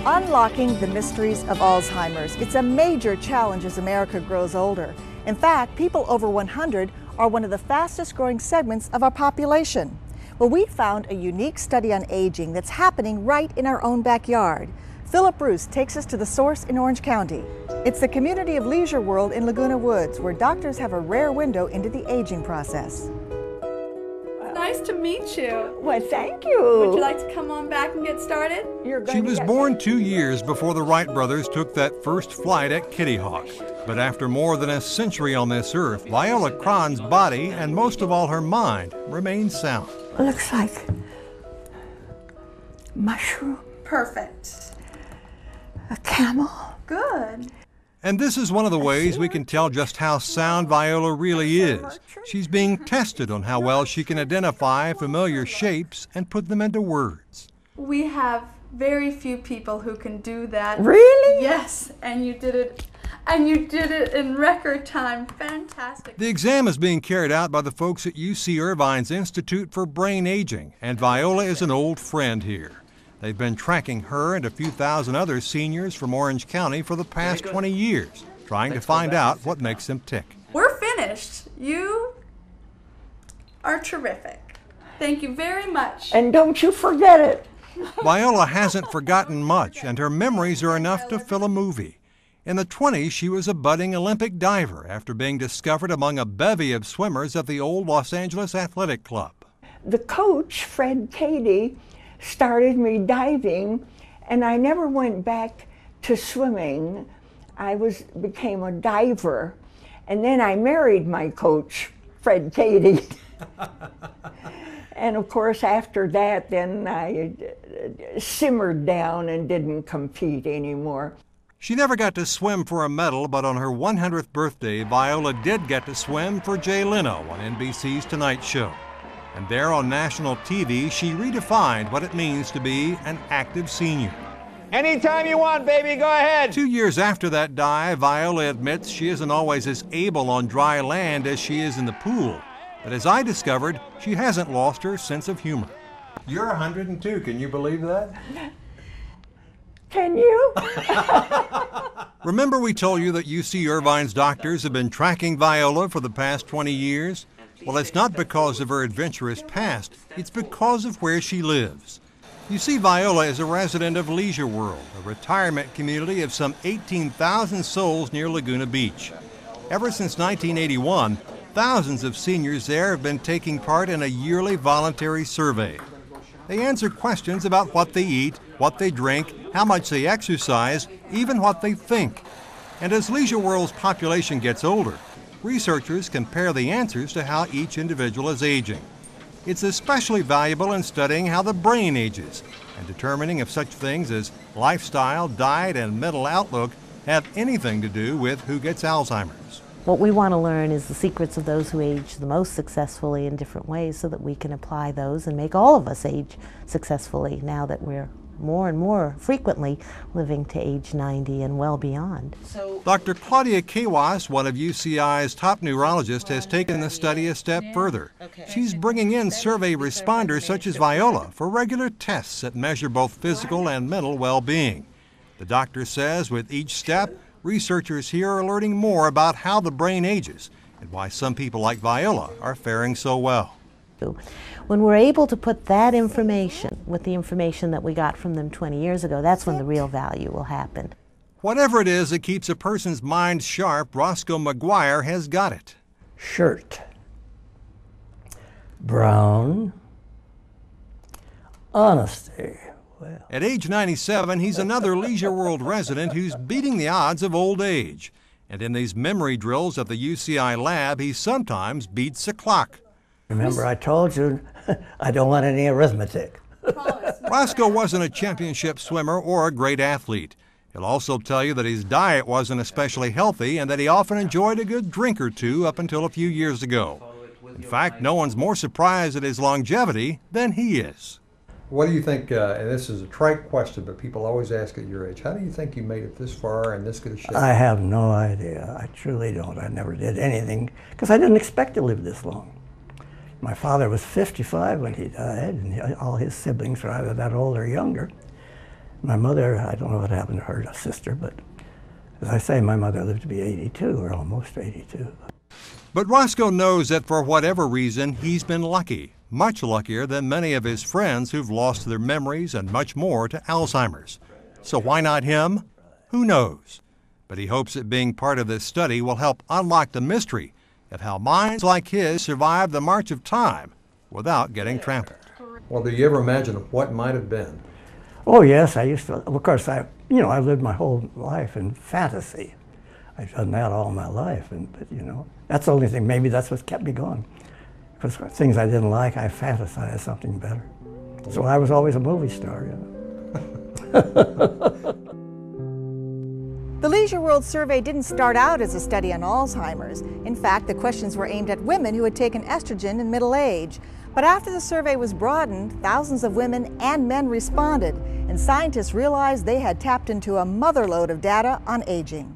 Unlocking the mysteries of Alzheimer's. It's a major challenge as America grows older. In fact, people over 100 are one of the fastest growing segments of our population. Well, we found a unique study on aging that's happening right in our own backyard. Philip Bruce takes us to the source in Orange County. It's the community of Leisure World in Laguna Woods, where doctors have a rare window into the aging process. Nice to meet you. Well, thank you. Would you like to come on back and get started? She was born 2 years before the Wright brothers took that first flight at Kitty Hawk. But after more than a century on this earth, Viola Cron's body, and most of all her mind, remains sound. It looks like mushroom. Perfect. A camel. Good. And this is one of the ways we can tell just how sound Viola really is. She's being tested on how well she can identify familiar shapes and put them into words. We have very few people who can do that. Really? Yes, and you did it. And you did it in record time. Fantastic. The exam is being carried out by the folks at UC Irvine's Institute for Brain Aging, and Viola is an old friend here. They've been tracking her and a few thousand other seniors from Orange County for the past 20 years, trying to find out what makes them tick. We're finished. You are terrific. Thank you very much. And don't you forget it. Viola hasn't forgotten much, and her memories are enough to fill a movie. In the 20s, she was a budding Olympic diver after being discovered among a bevy of swimmers at the old Los Angeles Athletic Club. The coach, Fred Cady, started me diving, and I never went back to swimming. I became a diver, and then I married my coach, Fred Cady. And of course, after that, then I simmered down and didn't compete anymore. She never got to swim for a medal, but on her 100th birthday, Viola did get to swim for Jay Leno on NBC's Tonight Show. And there on national TV, she redefined what it means to be an active senior. Anytime you want, baby, go ahead. 2 years after that dive, Viola admits she isn't always as able on dry land as she is in the pool. But as I discovered, she hasn't lost her sense of humor. You're 102, can you believe that? Can you? Remember we told you that UC Irvine's doctors have been tracking Viola for the past 20 years? Well, it's not because of her adventurous past, it's because of where she lives. You see, Viola is a resident of Leisure World, a retirement community of some 18,000 souls near Laguna Beach. Ever since 1981, thousands of seniors there have been taking part in a yearly voluntary survey. They answer questions about what they eat, what they drink, how much they exercise, even what they think. And as Leisure World's population gets older, researchers compare the answers to how each individual is aging. It's especially valuable in studying how the brain ages and determining if such things as lifestyle, diet, and mental outlook have anything to do with who gets Alzheimer's. What we want to learn is the secrets of those who age the most successfully in different ways so that we can apply those and make all of us age successfully now that we're more and more frequently living to age 90 and well beyond. Dr. Claudia Kawas, one of UCI's top neurologists, has taken the study a step further. She's bringing in survey responders such as Viola for regular tests that measure both physical and mental well-being. The doctor says with each step, researchers here are learning more about how the brain ages and why some people like Viola are faring so well. When we're able to put that information with the information that we got from them 20 years ago, that's when the real value will happen. Whatever it is that keeps a person's mind sharp, Roscoe McGuire has got it. Shirt. Brown. Honesty. Well. At age 97, he's another Leisure World resident who's beating the odds of old age. And in these memory drills at the UCI lab, he sometimes beats the clock. Remember, I told you I don't want any arithmetic. Roscoe wasn't a championship swimmer or a great athlete. He'll also tell you that his diet wasn't especially healthy and that he often enjoyed a good drink or two up until a few years ago. In fact, no one's more surprised at his longevity than he is. What do you think, and this is a trite question, but people always ask at your age, how do you think you made it this far and this good a shape? I have no idea. I truly don't. I never did anything because I didn't expect to live this long. My father was 55 when he died, and all his siblings were either that old or younger. My mother, I don't know what happened to her sister, but as I say, my mother lived to be 82, or almost 82. But Roscoe knows that for whatever reason, he's been lucky, much luckier than many of his friends who've lost their memories and much more to Alzheimer's. So why not him? Who knows? But he hopes that being part of this study will help unlock the mystery of how minds like his survive the march of time without getting trampled. Well, do you ever imagine what might have been? Oh yes, I used to. Of course, I lived my whole life in fantasy. I've done that all my life, but that's the only thing. Maybe that's what kept me going. Because things I didn't like, I fantasized something better. So I was always a movie star. The Leisure World survey didn't start out as a study on Alzheimer's. In fact, the questions were aimed at women who had taken estrogen in middle age. But after the survey was broadened, thousands of women and men responded, and scientists realized they had tapped into a motherlode of data on aging.